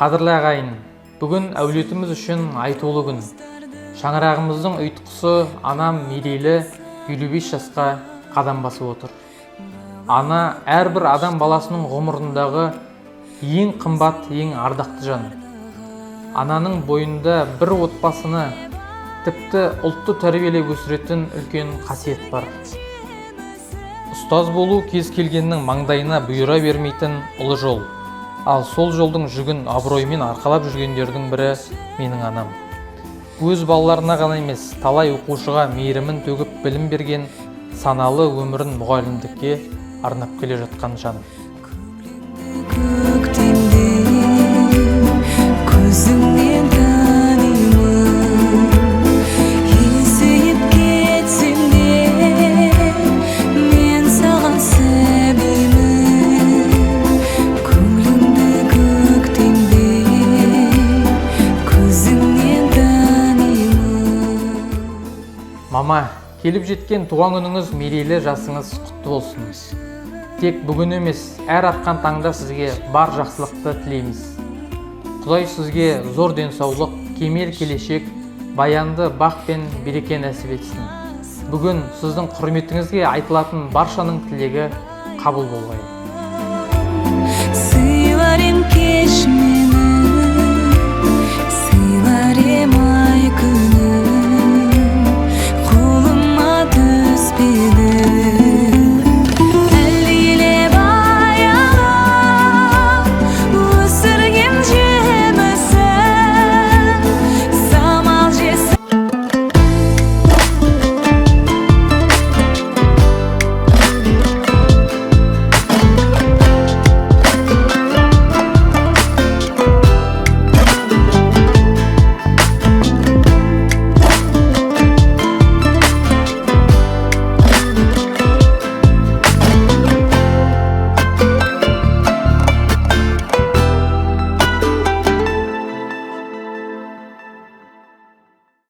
Қадірлі ағайын, бүгін әулетіміз үшін айтулы күн. Шаңырағымыздың ұйытқысы анам мерейлі 55 жасқа қадам басып отыр. Ана әрбір адам баласының ғұмырындағы ең қымбат, ең ардақты жан. Ананың бойында бір отбасыны, тіпті ұлтты тәрбиелеп өсіретін үлкен қасиет бар. Ұстаз болу кез келгеннің маңдайына бұйыра бермейтін ұлы жол. Ал сол жолдың жүгін абыроймен арқалап жүргендердің бірі менің анам. Өз балаларына ғана емес, талай оқушыға мейірімін төгіп білім берген, саналы өмірін мұғалімдікке арнап келе жатқан жан. Мама, келіп жеткен туған күніңіз мерейлі, жасыңыз құтты болсын. Тек бүгін емес, әр атқан таңда сізге бар жақсылықты тілейміз. Құдай сізге зор денсаулық, кемел келешек, баянды бақ пен береке нәсіп етсін. Бүгін сіздің құрметіңізге айтылатын баршаның тілегі қабыл болғай.